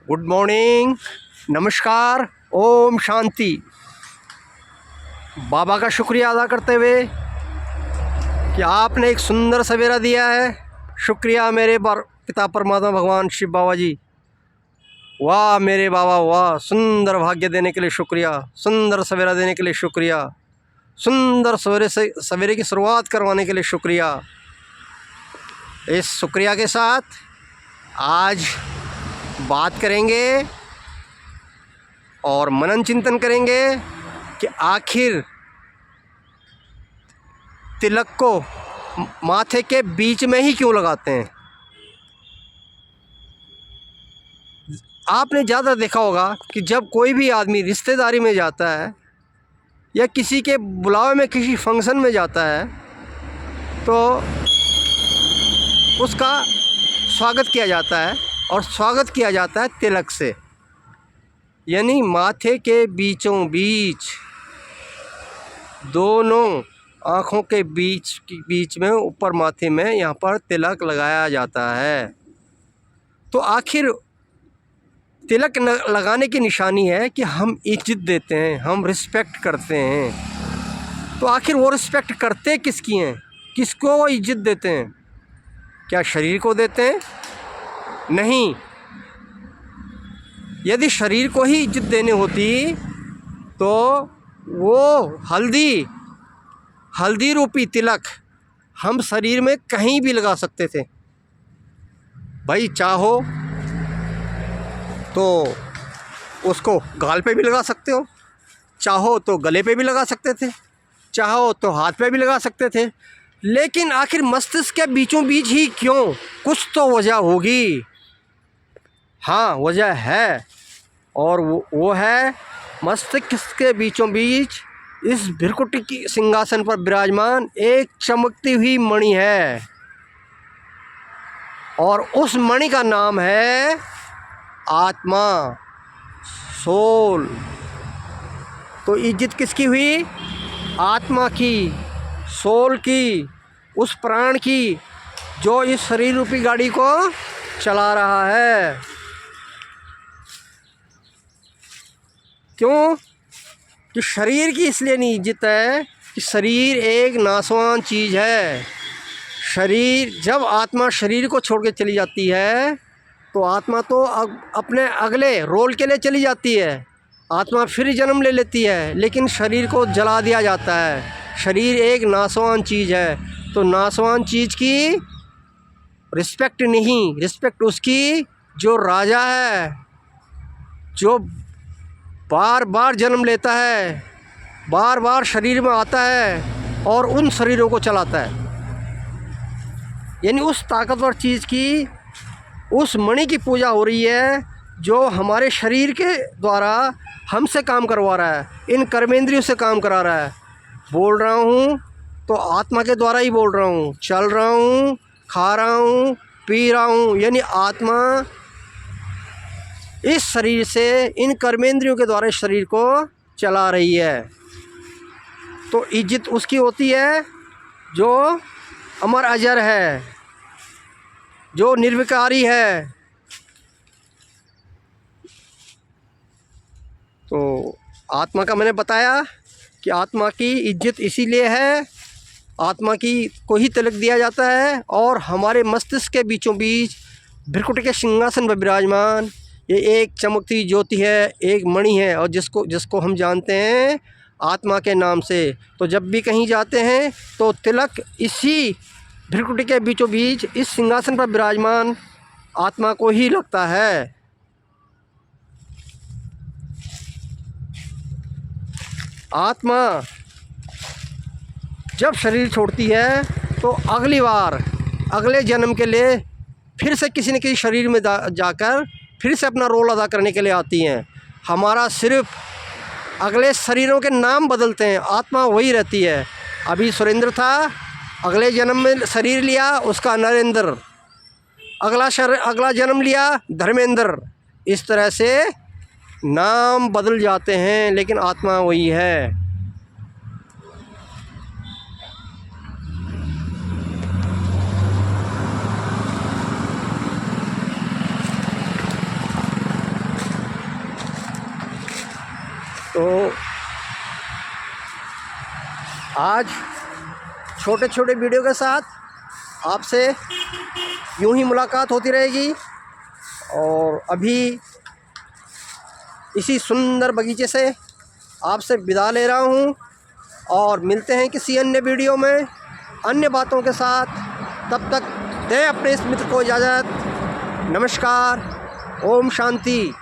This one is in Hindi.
गुड मॉर्निंग, नमस्कार, ओम शांति। बाबा का शुक्रिया अदा करते हुए कि आपने एक सुंदर सवेरा दिया है। शुक्रिया मेरे पिता परमात्मा भगवान शिव बाबा जी। वाह मेरे बाबा वाह, सुंदर भाग्य देने के लिए शुक्रिया, सुंदर सवेरा देने के लिए शुक्रिया, सुंदर सवेरे की शुरुआत करवाने के लिए शुक्रिया। इस शुक्रिया के साथ आज बात करेंगे और मनन चिंतन करेंगे कि आखिर तिलक को माथे के बीच में ही क्यों लगाते हैं। आपने ज़्यादा देखा होगा कि जब कोई भी आदमी रिश्तेदारी में जाता है या किसी के बुलावे में किसी फंक्शन में जाता है तो उसका स्वागत किया जाता है, और स्वागत किया जाता है तिलक से, यानी माथे के बीचों बीच, दोनों आँखों के बीच में ऊपर माथे में यहाँ पर तिलक लगाया जाता है। तो आखिर तिलक लगाने की निशानी है कि हम इज्जत देते हैं, हम रिस्पेक्ट करते हैं। तो आखिर वो रिस्पेक्ट करते किसकी हैं, किसको वो इज्जत देते हैं? क्या शरीर को देते हैं? नहीं। यदि शरीर को ही इज्जत देनी होती तो वो हल्दी रूपी तिलक हम शरीर में कहीं भी लगा सकते थे। भाई चाहो तो उसको गाल पे भी लगा सकते हो, चाहो तो गले पे भी लगा सकते थे, चाहो तो हाथ पे भी लगा सकते थे, लेकिन आखिर मस्तिष्क के बीचों बीच ही क्यों? कुछ तो वजह होगी। हाँ, वजह है, और वो है मस्तिष्क के बीचों बीच इस भृकुटी की सिंहासन पर विराजमान एक चमकती हुई मणि है, और उस मणि का नाम है आत्मा, सोल। तो इज्जत किसकी हुई? आत्मा की, सोल की, उस प्राण की जो इस शरीर रूपी गाड़ी को चला रहा है। क्यों? कि शरीर की इसलिए नहीं इज्जत है कि शरीर एक नाशवान चीज़ है। शरीर, जब आत्मा शरीर को छोड़ के चली जाती है तो आत्मा तो अपने अगले रोल के लिए चली जाती है, आत्मा फिर जन्म ले लेती है, लेकिन शरीर को जला दिया जाता है। शरीर एक नाशवान चीज़ है, तो नाशवान चीज़ की रिस्पेक्ट नहीं, रिस्पेक्ट उसकी जो राजा है, जो बार बार जन्म लेता है, बार बार शरीर में आता है और उन शरीरों को चलाता है। यानी उस ताकतवर चीज़ की, उस मणि की पूजा हो रही है जो हमारे शरीर के द्वारा हमसे काम करवा रहा है, इन कर्मेंद्रियों से काम करा रहा है। बोल रहा हूँ तो आत्मा के द्वारा ही बोल रहा हूँ, चल रहा हूँ, खा रहा हूँ, पी रहा हूँ, यानी आत्मा इस शरीर से, इन कर्मेंद्रियों के द्वारा इस शरीर को चला रही है। तो इज्जत उसकी होती है जो अमर अजर है, जो निर्विकारी है। तो आत्मा का मैंने बताया कि आत्मा की इज्जत इसीलिए है, आत्मा की को ही तिलक दिया जाता है, और हमारे मस्तिष्क के बीचों बीच भृकुटी के सिंहासन पर विराजमान ये एक चमकती ज्योति है, एक मणि है, और जिसको हम जानते हैं आत्मा के नाम से। तो जब भी कहीं जाते हैं तो तिलक इसी भृकुटी के बीचों बीच इस सिंहासन पर विराजमान आत्मा को ही लगता है। आत्मा जब शरीर छोड़ती है तो अगली बार, अगले जन्म के लिए फिर से किसी न किसी शरीर में जाकर फिर से अपना रोल अदा करने के लिए आती हैं। हमारा सिर्फ अगले शरीरों के नाम बदलते हैं, आत्मा वही रहती है। अभी सुरेंद्र था, अगले जन्म में शरीर लिया उसका नरेंद्र, अगला जन्म लिया धर्मेंद्र। इस तरह से नाम बदल जाते हैं, लेकिन आत्मा वही है। तो आज छोटे छोटे वीडियो के साथ आपसे यूं ही मुलाकात होती रहेगी। और अभी इसी सुंदर बगीचे से आपसे विदा ले रहा हूं और मिलते हैं किसी अन्य वीडियो में अन्य बातों के साथ। तब तक दे अपने इस मित्र को इजाज़त। नमस्कार। ओम शांति।